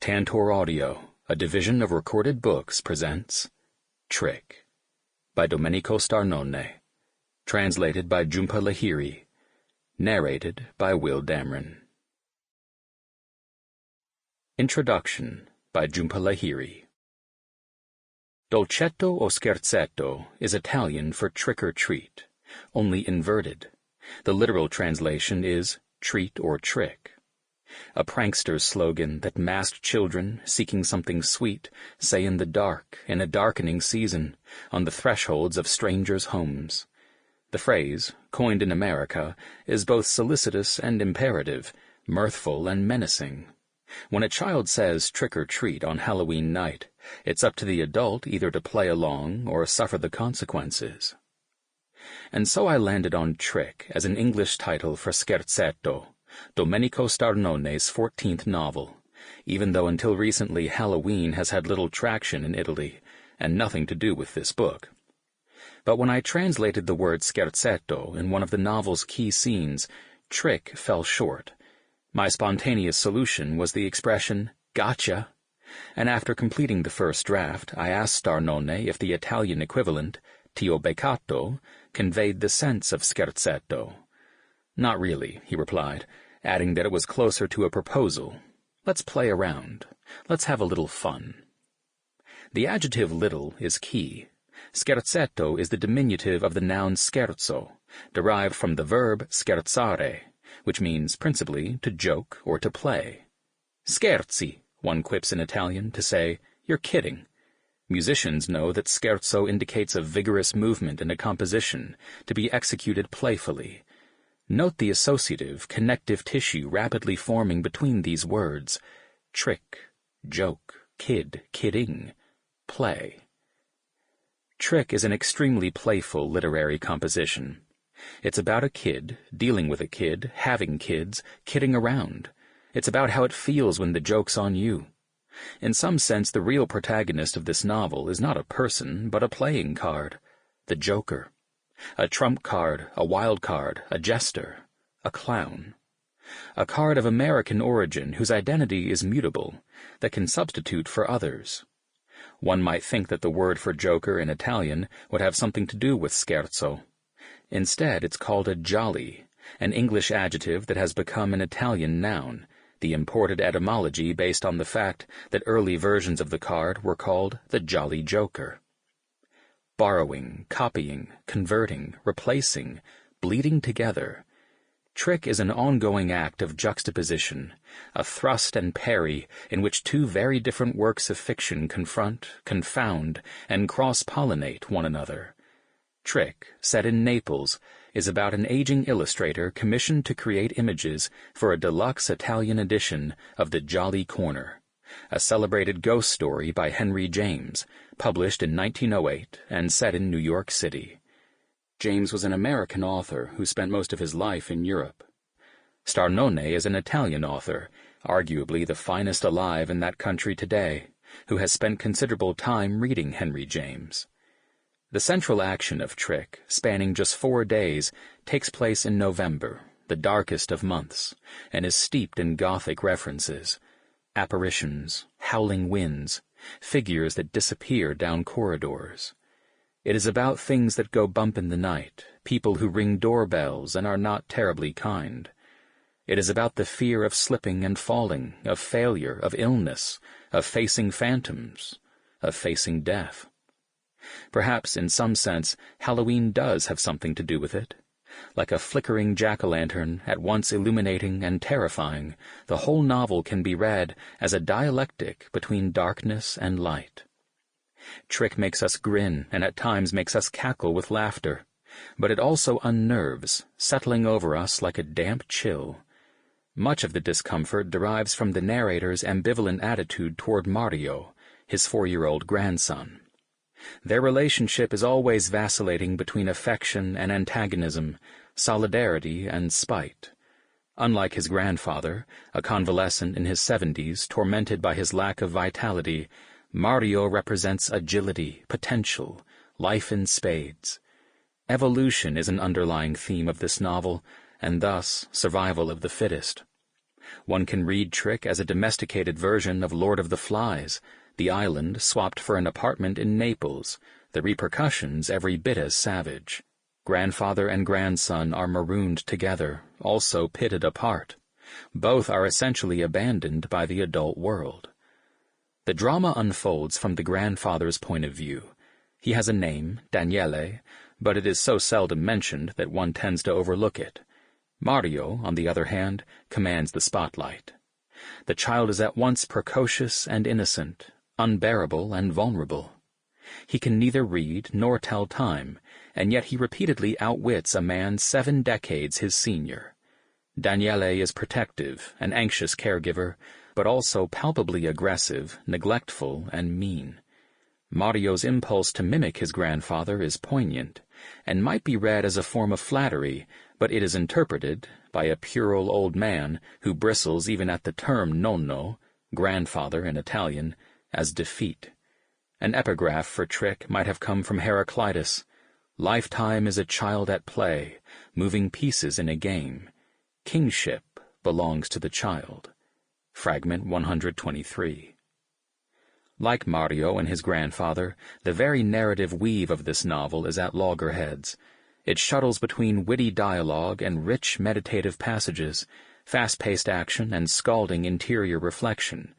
Tantor Audio, a division of Recorded Books, presents Trick by Domenico Starnone, translated by Jhumpa Lahiri, narrated by Will Damron. Introduction by Jhumpa Lahiri. Dolcetto o scherzetto is Italian for trick or treat, only inverted. The literal translation is treat or trick. A prankster's slogan that masked children seeking something sweet say in the dark, in a darkening season, on the thresholds of strangers' homes. The phrase, coined in America, is both solicitous and imperative, mirthful and menacing. When a child says trick or treat on Halloween night, it's up to the adult either to play along or suffer the consequences. And so I landed on Trick as an English title for Scherzetto, Domenico Starnone's 14th novel, even though until recently Halloween has had little traction in Italy, and nothing to do with this book. But when I translated the word scherzetto in one of the novel's key scenes, trick fell short. My spontaneous solution was the expression, gotcha, and after completing the first draft, I asked Starnone if the Italian equivalent, ti ho beccato, conveyed the sense of scherzetto. Not really, he replied, adding that it was closer to a proposal. Let's play around. Let's have a little fun. The adjective little is key. Scherzetto is the diminutive of the noun scherzo, derived from the verb scherzare, which means principally to joke or to play. Scherzi, one quips in Italian to say, you're kidding. Musicians know that scherzo indicates a vigorous movement in a composition to be executed playfully. Note the associative, connective tissue rapidly forming between these words: trick, joke, kid, kidding, play. Trick is an extremely playful literary composition. It's about a kid, dealing with a kid, having kids, kidding around. It's about how it feels when the joke's on you. In some sense, the real protagonist of this novel is not a person, but a playing card, the Joker. A trump card, a wild card, a jester, a clown. A card of American origin whose identity is mutable, that can substitute for others. One might think that the word for joker in Italian would have something to do with scherzo. Instead, it's called a jolly, an English adjective that has become an Italian noun, the imported etymology based on the fact that early versions of the card were called the Jolly Joker. Borrowing, copying, converting, replacing, bleeding together. Trick is an ongoing act of juxtaposition, a thrust and parry in which two very different works of fiction confront, confound, and cross-pollinate one another. Trick, set in Naples, is about an aging illustrator commissioned to create images for a deluxe Italian edition of The Jolly Corner, a celebrated ghost story by Henry James, published in 1908 and set in New York City. James was an American author who spent most of his life in Europe. Starnone is an Italian author, arguably the finest alive in that country today, who has spent considerable time reading Henry James. The central action of Trick, spanning just 4 days, takes place in November, the darkest of months, and is steeped in Gothic references. Apparitions, howling winds, figures that disappear down corridors. It is about things that go bump in the night, people who ring doorbells and are not terribly kind. It is about the fear of slipping and falling, of failure, of illness, of facing phantoms, of facing death. Perhaps, in some sense, Halloween does have something to do with it. Like a flickering jack-o'-lantern, at once illuminating and terrifying, the whole novel can be read as a dialectic between darkness and light. Trick makes us grin and at times makes us cackle with laughter, but it also unnerves, settling over us like a damp chill. Much of the discomfort derives from the narrator's ambivalent attitude toward Mario, his 4-year-old grandson. Their relationship is always vacillating between affection and antagonism, solidarity and spite. Unlike his grandfather, a convalescent in his 70s tormented by his lack of vitality, Mario represents agility, potential, life in spades. Evolution is an underlying theme of this novel, and thus survival of the fittest. One can read Trick as a domesticated version of Lord of the Flies, the island swapped for an apartment in Naples, the repercussions every bit as savage. Grandfather and grandson are marooned together, also pitted apart. Both are essentially abandoned by the adult world. The drama unfolds from the grandfather's point of view. He has a name, Daniele, but it is so seldom mentioned that one tends to overlook it. Mario, on the other hand, commands the spotlight. The child is at once precocious and innocent, unbearable and vulnerable. He can neither read nor tell time, and yet he repeatedly outwits a man 7 decades his senior. Daniele is protective, an anxious caregiver, but also palpably aggressive, neglectful, and mean. Mario's impulse to mimic his grandfather is poignant, and might be read as a form of flattery, but it is interpreted, by a puerile old man who bristles even at the term nonno, grandfather in Italian, as defeat. An epigraph for Trick might have come from Heraclitus. Lifetime is a child at play, moving pieces in a game. Kingship belongs to the child. Fragment 123. Like Mario and his grandfather, the very narrative weave of this novel is at loggerheads. It shuttles between witty dialogue and rich meditative passages, fast-paced action and scalding interior reflection.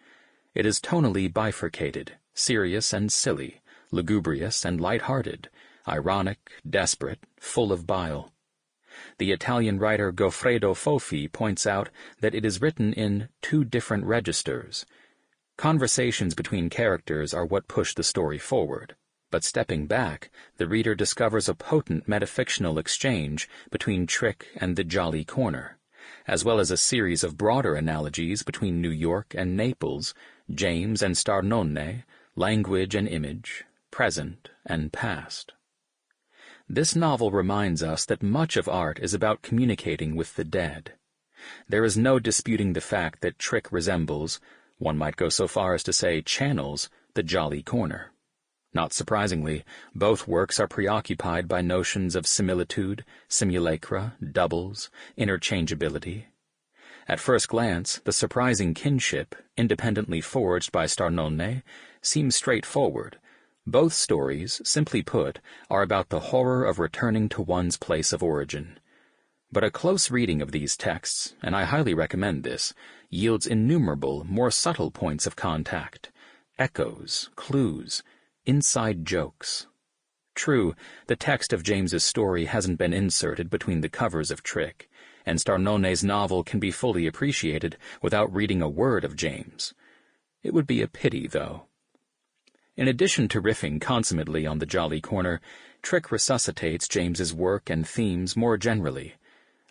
It is tonally bifurcated, serious and silly, lugubrious and light-hearted, ironic, desperate, full of bile. The Italian writer Goffredo Fofi points out that it is written in 2 different registers. Conversations between characters are what push the story forward, but stepping back, the reader discovers a potent metafictional exchange between Trick and the Jolly Corner, as well as a series of broader analogies between New York and Naples, James and Starnone, language and image, present and past. This novel reminds us that much of art is about communicating with the dead. There is no disputing the fact that Trick resembles, one might go so far as to say channels, the Jolly Corner. Not surprisingly, both works are preoccupied by notions of similitude, simulacra, doubles, interchangeability. At first glance, the surprising kinship, independently forged by Starnone, seems straightforward. Both stories, simply put, are about the horror of returning to one's place of origin. But a close reading of these texts, and I highly recommend this, yields innumerable, more subtle points of contact, echoes, clues, inside jokes. True, the text of James's story hasn't been inserted between the covers of Trick, and Starnone's novel can be fully appreciated without reading a word of James. It would be a pity, though. In addition to riffing consummately on the Jolly Corner, Trick resuscitates James's work and themes more generally.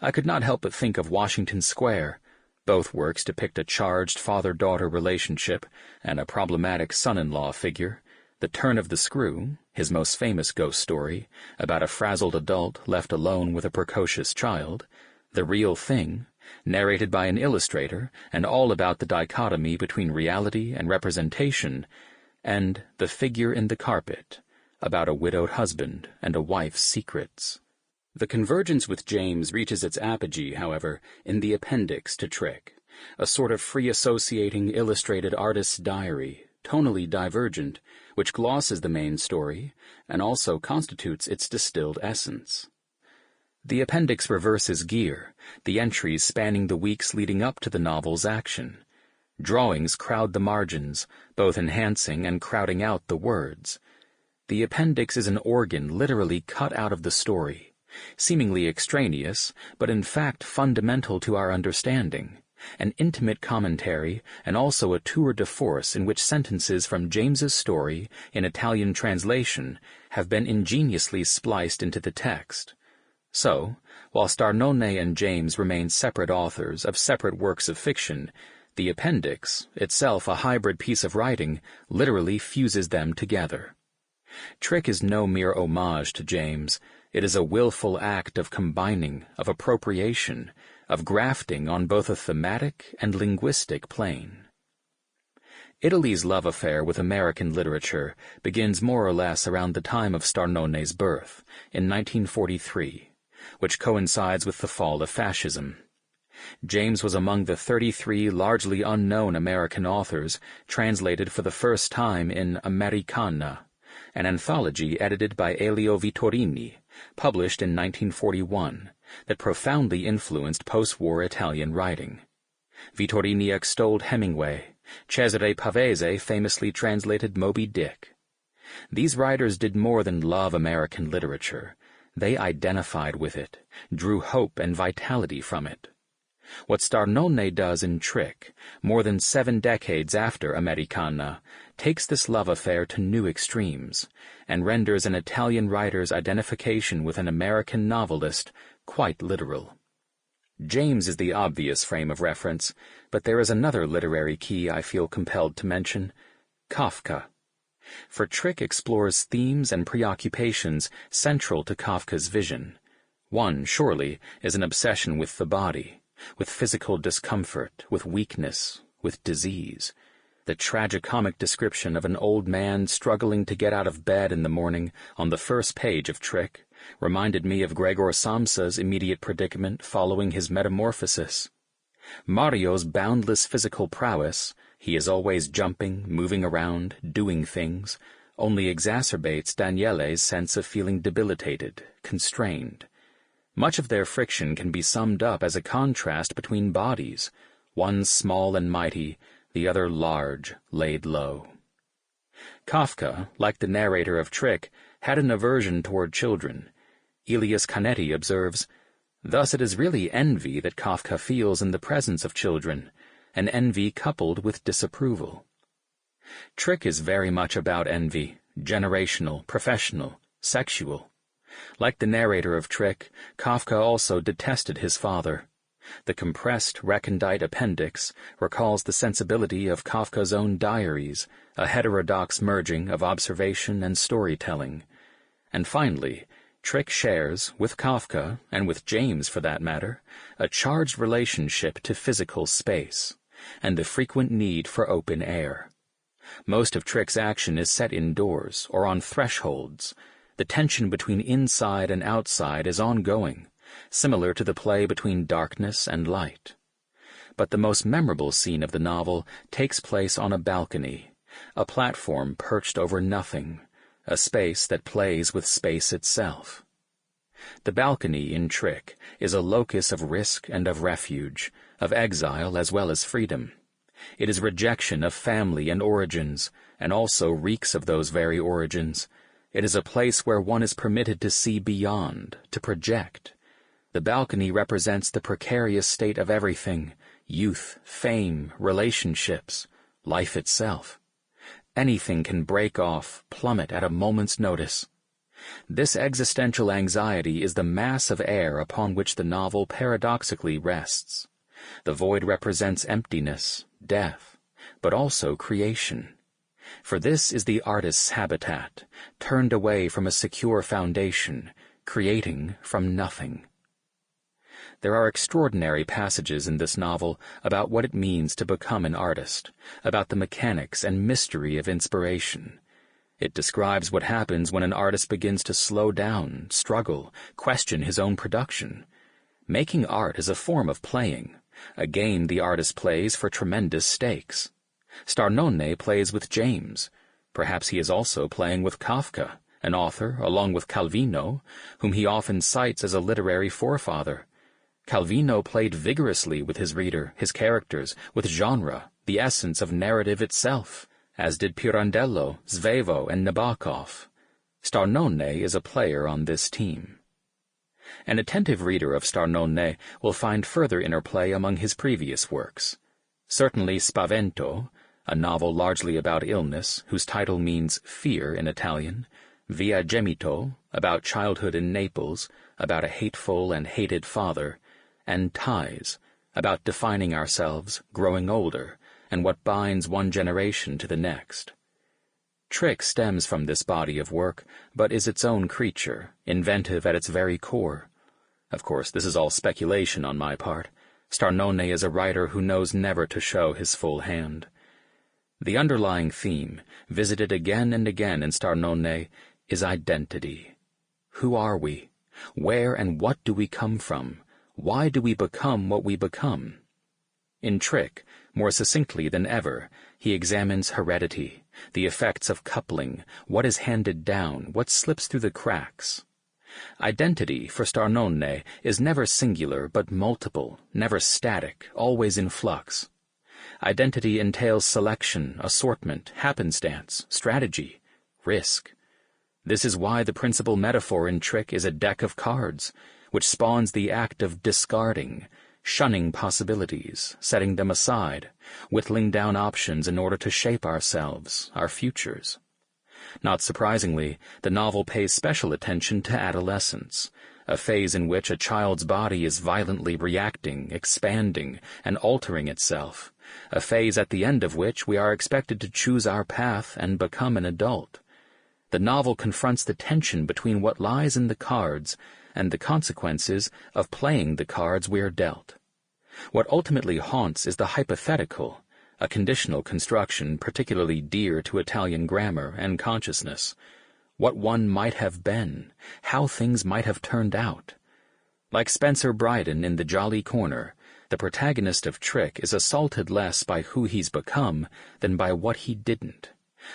I could not help but think of Washington Square. Both works depict a charged father-daughter relationship and a problematic son-in-law figure. The Turn of the Screw, his most famous ghost story, about a frazzled adult left alone with a precocious child. The Real Thing, narrated by an illustrator and all about the dichotomy between reality and representation, and The Figure in the Carpet, about a widowed husband and a wife's secrets. The convergence with James reaches its apogee, however, in the appendix to Trick, a sort of free-associating illustrated artist's diary, tonally divergent, which glosses the main story and also constitutes its distilled essence. The appendix reverses gear, the entries spanning the weeks leading up to the novel's action. Drawings crowd the margins, both enhancing and crowding out the words. The appendix is an organ literally cut out of the story, seemingly extraneous, but in fact fundamental to our understanding, an intimate commentary and also a tour de force in which sentences from James's story, in Italian translation, have been ingeniously spliced into the text. So, while Starnone and James remain separate authors of separate works of fiction, the appendix, itself a hybrid piece of writing, literally fuses them together. Trick is no mere homage to James. It is a willful act of combining, of appropriation, of grafting on both a thematic and linguistic plane. Italy's love affair with American literature begins more or less around the time of Starnone's birth, in 1943, which coincides with the fall of fascism. James was among the 33 largely unknown American authors translated for the first time in Americana, an anthology edited by Elio Vittorini, published in 1941, that profoundly influenced post-war Italian writing. Vittorini extolled Hemingway. Cesare Pavese famously translated Moby Dick. These writers did more than love American literature. They identified with it, drew hope and vitality from it. What Starnone does in Trick, more than 7 decades after Americana, takes this love affair to new extremes, and renders an Italian writer's identification with an American novelist quite literal. James is the obvious frame of reference, but there is another literary key I feel compelled to mention: Kafka. For Trick explores themes and preoccupations central to Kafka's vision. One, surely, is an obsession with the body, with physical discomfort, with weakness, with disease. The tragicomic description of an old man struggling to get out of bed in the morning on the first page of Trick reminded me of Gregor Samsa's immediate predicament following his metamorphosis. Mario's boundless physical prowess, he is always jumping, moving around, doing things, only exacerbates Daniele's sense of feeling debilitated, constrained. Much of their friction can be summed up as a contrast between bodies, one small and mighty, the other large, laid low. Kafka, like the narrator of Trick, had an aversion toward children. Elias Canetti observes, "Thus it is really envy that Kafka feels in the presence of children, an envy coupled with disapproval." Trick is very much about envy, generational, professional, sexual. Like the narrator of Trick, Kafka also detested his father. The compressed, recondite appendix recalls the sensibility of Kafka's own diaries, a heterodox merging of observation and storytelling. And finally, Trick shares, with Kafka, and with James for that matter, a charged relationship to physical space, and the frequent need for open air. Most of Trick's action is set indoors, or on thresholds. The tension between inside and outside is ongoing, similar to the play between darkness and light. But the most memorable scene of the novel takes place on a balcony, a platform perched over nothing, a space that plays with space itself. The balcony in Trick is a locus of risk and of refuge, of exile as well as freedom. It is rejection of family and origins, and also reeks of those very origins. It is a place where one is permitted to see beyond, to project. The balcony represents the precarious state of everything: youth, fame, relationships, life itself. Anything can break off, plummet at a moment's notice. This existential anxiety is the mass of air upon which the novel paradoxically rests. The void represents emptiness, death, but also creation. For this is the artist's habitat, turned away from a secure foundation, creating from nothing. There are extraordinary passages in this novel about what it means to become an artist, about the mechanics and mystery of inspiration. It describes what happens when an artist begins to slow down, struggle, question his own production. Making art is a form of playing, a game the artist plays for tremendous stakes. Starnone plays with James. Perhaps he is also playing with Kafka, an author, along with Calvino, whom he often cites as a literary forefather. Calvino played vigorously with his reader, his characters, with genre, the essence of narrative itself, as did Pirandello, Svevo, and Nabokov. Starnone is a player on this team. An attentive reader of Starnone will find further interplay among his previous works. Certainly Spavento, a novel largely about illness, whose title means fear in Italian, Via Gemito, about childhood in Naples, about a hateful and hated father, and Ties, about defining ourselves, growing older, and what binds one generation to the next. Trick stems from this body of work, but is its own creature, inventive at its very core. Of course, this is all speculation on my part. Starnone is a writer who knows never to show his full hand. The underlying theme, visited again and again in Starnone, is identity. Who are we? Where and what do we come from? Why do we become what we become? In Trick, more succinctly than ever, he examines heredity, the effects of coupling, what is handed down, what slips through the cracks. Identity, for Starnone, is never singular but multiple, never static, always in flux. Identity entails selection, assortment, happenstance, strategy, risk. This is why the principal metaphor in Trick is a deck of cards, which spawns the act of discarding, shunning possibilities, setting them aside, whittling down options in order to shape ourselves, our futures. Not surprisingly, the novel pays special attention to adolescence, a phase in which a child's body is violently reacting, expanding, and altering itself, a phase at the end of which we are expected to choose our path and become an adult. The novel confronts the tension between what lies in the cards and the consequences of playing the cards we are dealt. What ultimately haunts is the hypothetical, a conditional construction particularly dear to Italian grammar and consciousness. What one might have been, how things might have turned out. Like Spencer Bryden in The Jolly Corner, the protagonist of Trick is assaulted less by who he's become than by what he didn't,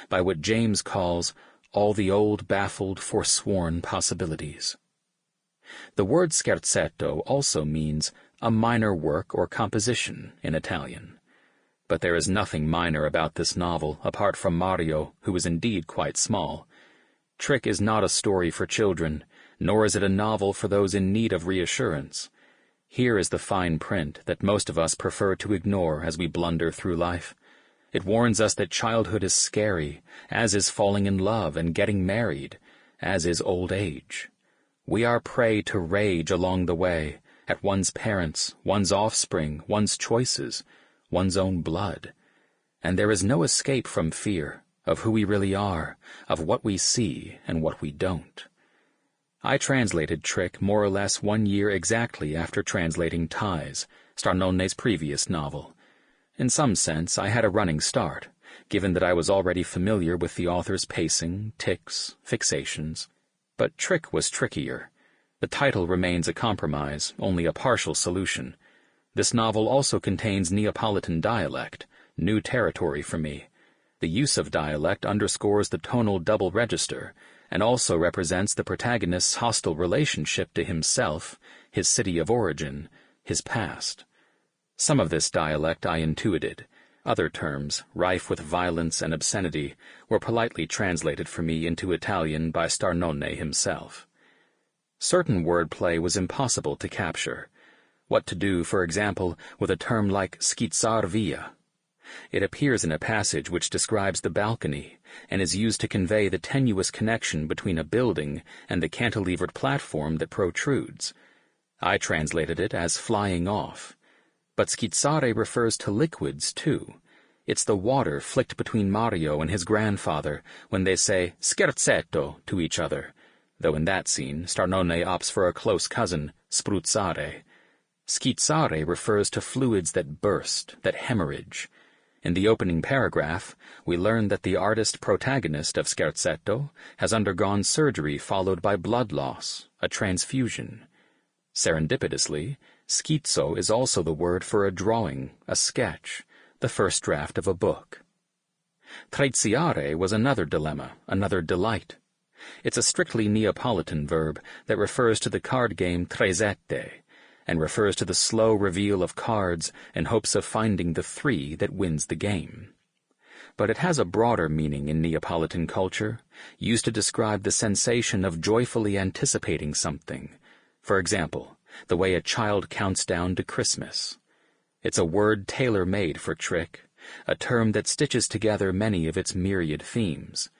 by what James calls all the old, baffled, forsworn possibilities. The word scherzetto also means a minor work or composition in Italian. But there is nothing minor about this novel, apart from Mario, who is indeed quite small. Trick is not a story for children, nor is it a novel for those in need of reassurance. Here is the fine print that most of us prefer to ignore as we blunder through life. It warns us that childhood is scary, as is falling in love and getting married, as is old age. We are prey to rage along the way, at one's parents, one's offspring, one's choices, one's own blood. And there is no escape from fear, of who we really are, of what we see and what we don't. I translated Trick more or less 1 year exactly after translating Ties, Starnone's previous novel. In some sense, I had a running start, given that I was already familiar with the author's pacing, tics, fixations. But Trick was trickier. The title remains a compromise, only a partial solution. This novel also contains Neapolitan dialect, new territory for me. The use of dialect underscores the tonal double register, and also represents the protagonist's hostile relationship to himself, his city of origin, his past. Some of this dialect I intuited. Other terms, rife with violence and obscenity, were politely translated for me into Italian by Starnone himself. Certain wordplay was impossible to capture. What to do, for example, with a term like schizzar via? It appears in a passage which describes the balcony, and is used to convey the tenuous connection between a building and the cantilevered platform that protrudes. I translated it as flying off. But schizzare refers to liquids, too. It's the water flicked between Mario and his grandfather when they say scherzetto to each other, though in that scene Starnone opts for a close cousin, spruzzare. Schizzare refers to fluids that burst, that hemorrhage. In the opening paragraph, we learn that the artist protagonist of Scherzetto has undergone surgery followed by blood loss, a transfusion. Serendipitously, schizzo is also the word for a drawing, a sketch, the first draft of a book. Treziare was another dilemma, another delight. It's a strictly Neapolitan verb that refers to the card game trezette, and refers to the slow reveal of cards in hopes of finding the 3 that wins the game. But it has a broader meaning in Neapolitan culture, used to describe the sensation of joyfully anticipating something. For example, the way a child counts down to Christmas. It's a word tailor-made for Trick, a term that stitches together many of its myriad themes.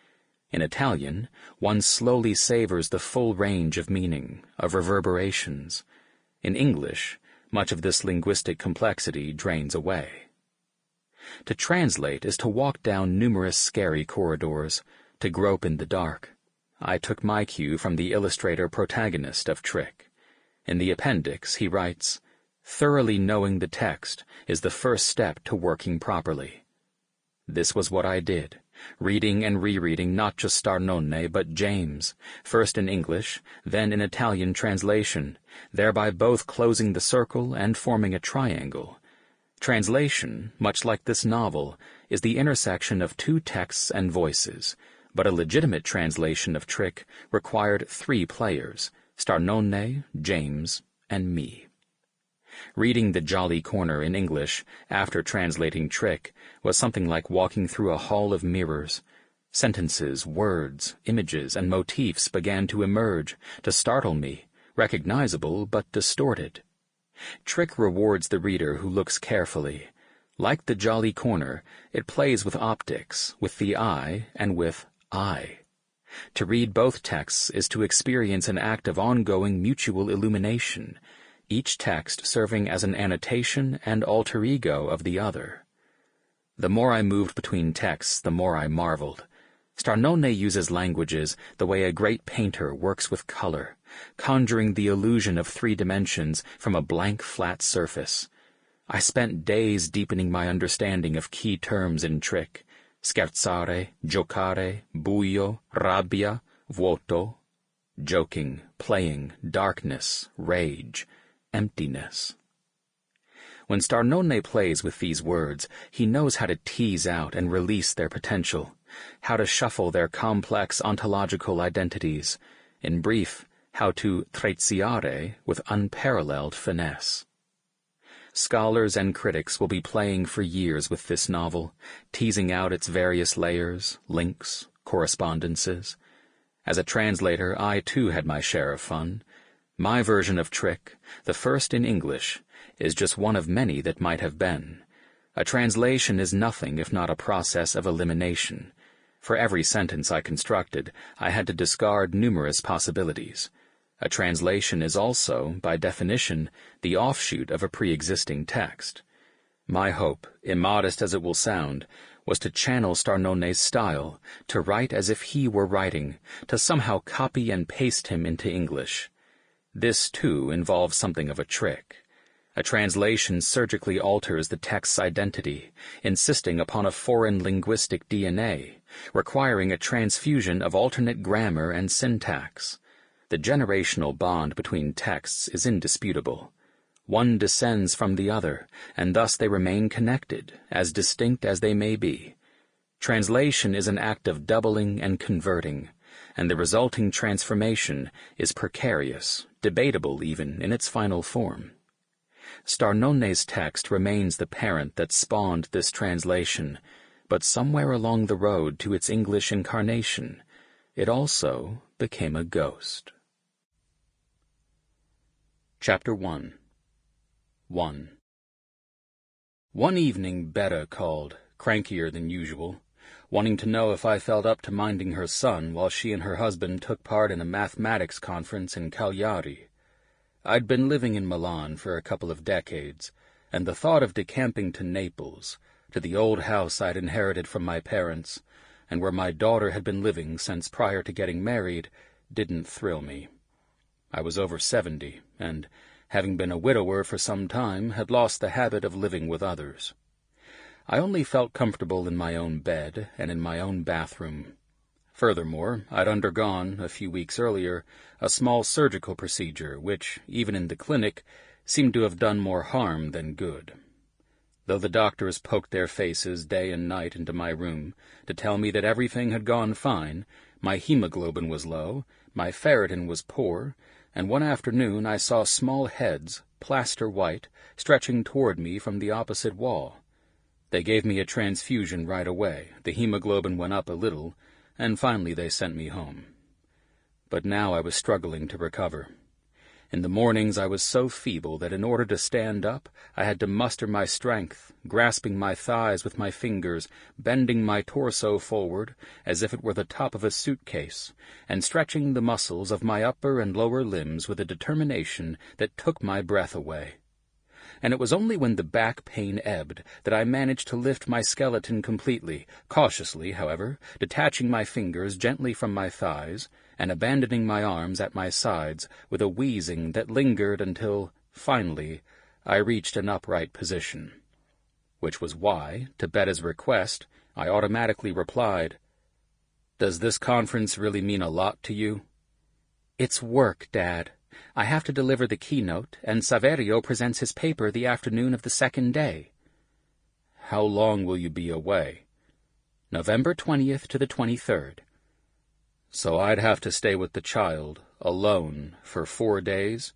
In Italian, one slowly savors the full range of meaning, of reverberations. In English, much of this linguistic complexity drains away. To translate is to walk down numerous scary corridors, to grope in the dark. I took my cue from the illustrator protagonist of Trick. In the appendix, he writes, "Thoroughly knowing the text is the first step to working properly." This was what I did, reading and rereading not just Starnone but James, first in English, then in Italian translation, thereby both closing the circle and forming a triangle. Translation, much like this novel, is the intersection of two texts and voices, but a legitimate translation of Trick required 3 players, Starnone, James, and me. Reading The Jolly Corner in English after translating Trick was something like walking through a hall of mirrors. Sentences, words, images, and motifs began to emerge, to startle me, recognizable but distorted. Trick rewards the reader who looks carefully. Like The Jolly Corner, it plays with optics, with the eye, and with I. To read both texts is to experience an act of ongoing mutual illumination, each text serving as an annotation and alter ego of the other. The more I moved between texts, the more I marveled. Starnone uses languages the way a great painter works with color, conjuring the illusion of 3 dimensions from a blank flat surface. I spent days deepening my understanding of key terms in Trick: scherzare, giocare, buio, rabbia, vuoto, joking, playing, darkness, rage, emptiness. When Starnone plays with these words, he knows how to tease out and release their potential, how to shuffle their complex ontological identities, in brief, how to treziare with unparalleled finesse. Scholars and critics will be playing for years with this novel, teasing out its various layers, links, correspondences. As a translator, I too had my share of fun. My version of Trick, the first in English, is just one of many that might have been. A translation is nothing if not a process of elimination. For every sentence I constructed, I had to discard numerous possibilities. A translation is also, by definition, the offshoot of a pre-existing text. My hope, immodest as it will sound, was to channel Starnone's style, to write as if he were writing, to somehow copy and paste him into English. This, too, involves something of a trick. A translation surgically alters the text's identity, insisting upon a foreign linguistic DNA, requiring a transfusion of alternate grammar and syntax. The generational bond between texts is indisputable. One descends from the other, and thus they remain connected, as distinct as they may be. Translation is an act of doubling and converting, and the resulting transformation is precarious, debatable even in its final form. Starnone's text remains the parent that spawned this translation, but somewhere along the road to its English incarnation, it also became a ghost. Chapter 1. 1. One evening Betta called, crankier than usual, wanting to know if I felt up to minding her son while she and her husband took part in a mathematics conference in Cagliari. I'd been living in Milan for a couple of decades, and the thought of decamping to Naples, to the old house I'd inherited from my parents, and where my daughter had been living since prior to getting married, didn't thrill me. I was over 70, and, having been a widower for some time, had lost the habit of living with others. I only felt comfortable in my own bed and in my own bathroom. Furthermore, I'd undergone, a few weeks earlier, a small surgical procedure which, even in the clinic, seemed to have done more harm than good. Though the doctors poked their faces day and night into my room to tell me that everything had gone fine, my hemoglobin was low, my ferritin was poor, and one afternoon I saw small heads, plaster white, stretching toward me from the opposite wall. They gave me a transfusion right away, the hemoglobin went up a little, and finally they sent me home. But now I was struggling to recover. In the mornings I was so feeble that in order to stand up, I had to muster my strength, grasping my thighs with my fingers, bending my torso forward as if it were the top of a suitcase, and stretching the muscles of my upper and lower limbs with a determination that took my breath away. And it was only when the back pain ebbed that I managed to lift my skeleton completely, cautiously, however, detaching my fingers gently from my thighs, and abandoning my arms at my sides with a wheezing that lingered until, finally, I reached an upright position. Which was why, to Betta's request, I automatically replied, "Does this conference really mean a lot to you?" "It's work, Dad. I have to deliver the keynote, and Saverio presents his paper the afternoon of the second day." "How long will you be away?" "November 20th to the 23rd. "So I'd have to stay with the child, alone, for 4 days?"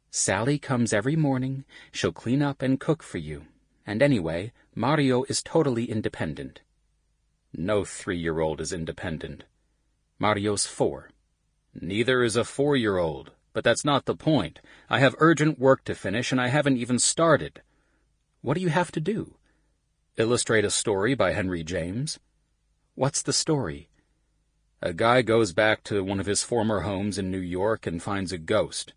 "Sally comes every morning. She'll clean up and cook for you. And anyway, Mario is totally independent." "No 3-year-old is independent." "Mario's 4. "Neither is a 4-year-old. But that's not the point. I have urgent work to finish, and I haven't even started." "What do you have to do?" "Illustrate a story by Henry James." "What's the story?" "A guy goes back to one of his former homes in New York and finds a ghost.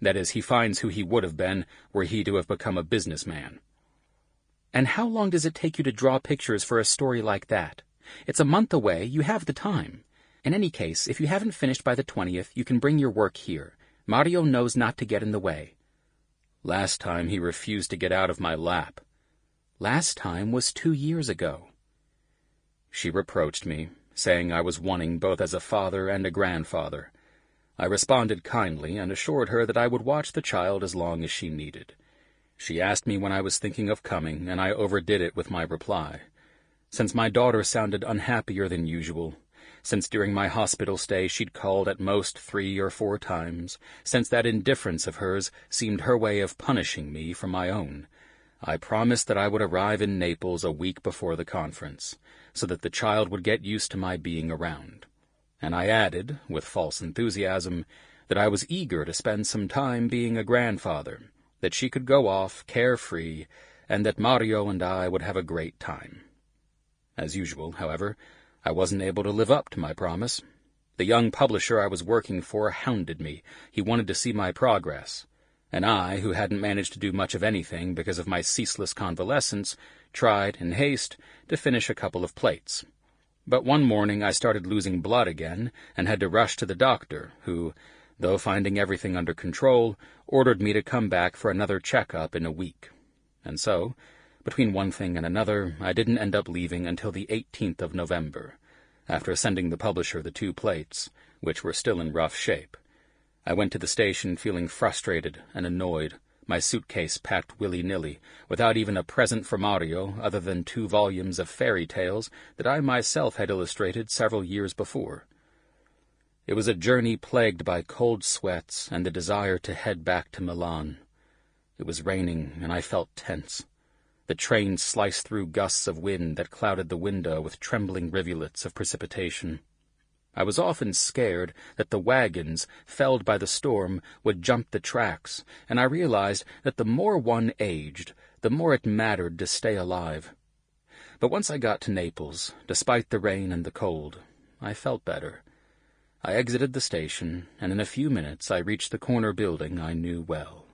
That is, he finds who he would have been were he to have become a businessman." "And how long does it take you to draw pictures for a story like that? It's a month away. You have the time. In any case, if you haven't finished by the 20th, you can bring your work here. Mario knows not to get in the way." "Last time he refused to get out of my lap." "Last time was 2 years ago." She reproached me, saying I was wanting both as a father and a grandfather. I responded kindly and assured her that I would watch the child as long as she needed. She asked me when I was thinking of coming, and I overdid it with my reply. Since my daughter sounded unhappier than usual, since during my hospital stay she'd called at most 3 or 4 times, since that indifference of hers seemed her way of punishing me for my own, I promised that I would arrive in Naples a week before the conference, so that the child would get used to my being around. And I added, with false enthusiasm, that I was eager to spend some time being a grandfather, that she could go off carefree, and that Mario and I would have a great time. As usual, however, I wasn't able to live up to my promise. The young publisher I was working for hounded me. He wanted to see my progress. And I, who hadn't managed to do much of anything because of my ceaseless convalescence, tried, in haste, to finish a couple of plates. But one morning I started losing blood again and had to rush to the doctor, who, though finding everything under control, ordered me to come back for another checkup in a week. And so, between one thing and another, I didn't end up leaving until the 18th of November, after sending the publisher the 2 plates, which were still in rough shape. I went to the station feeling frustrated and annoyed, my suitcase packed willy-nilly, without even a present for Mario other than 2 volumes of fairy tales that I myself had illustrated several years before. It was a journey plagued by cold sweats and the desire to head back to Milan. It was raining, and I felt tense. The train sliced through gusts of wind that clouded the window with trembling rivulets of precipitation. I was often scared that the wagons, felled by the storm, would jump the tracks, and I realized that the more one aged, the more it mattered to stay alive. But once I got to Naples, despite the rain and the cold, I felt better. I exited the station, and in a few minutes I reached the corner building I knew well.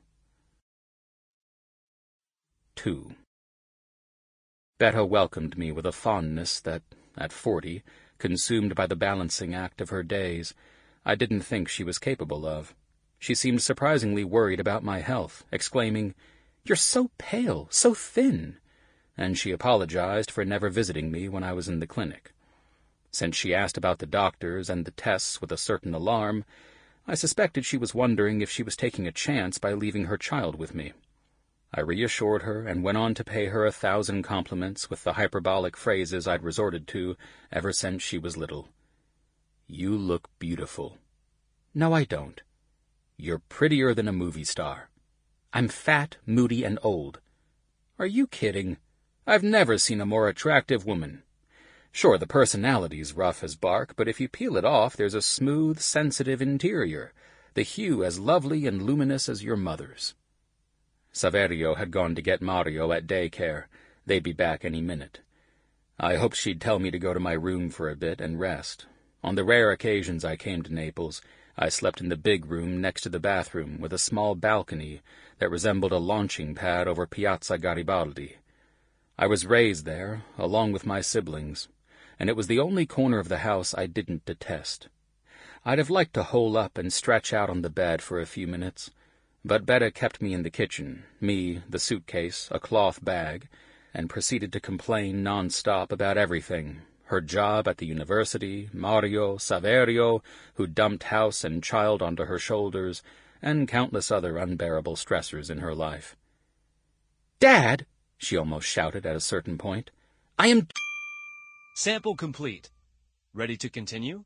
2. Betta welcomed me with a fondness that, at 40, consumed by the balancing act of her days, I didn't think she was capable of. She seemed surprisingly worried about my health, exclaiming, "You're so pale, so thin," and she apologized for never visiting me when I was in the clinic. Since she asked about the doctors and the tests with a certain alarm, I suspected she was wondering if she was taking a chance by leaving her child with me. I reassured her and went on to pay her 1,000 compliments with the hyperbolic phrases I'd resorted to ever since she was little. "You look beautiful." "No, I don't." "You're prettier than a movie star." "I'm fat, moody, and old." "Are you kidding? I've never seen a more attractive woman. Sure, the personality's rough as bark, but if you peel it off, there's a smooth, sensitive interior, the hue as lovely and luminous as your mother's." Saverio had gone to get Mario at daycare. They'd be back any minute. I hoped she'd tell me to go to my room for a bit and rest. On the rare occasions I came to Naples, I slept in the big room next to the bathroom with a small balcony that resembled a launching pad over Piazza Garibaldi. I was raised there, along with my siblings, and it was the only corner of the house I didn't detest. I'd have liked to hole up and stretch out on the bed for a few minutes, but Betta kept me in the kitchen, me, the suitcase, a cloth bag, and proceeded to complain non-stop about everything. Her job at the university, Mario, Saverio, who dumped house and child onto her shoulders, and countless other unbearable stressors in her life. "Dad," she almost shouted at a certain point, "I am—" Sample complete. Ready to continue?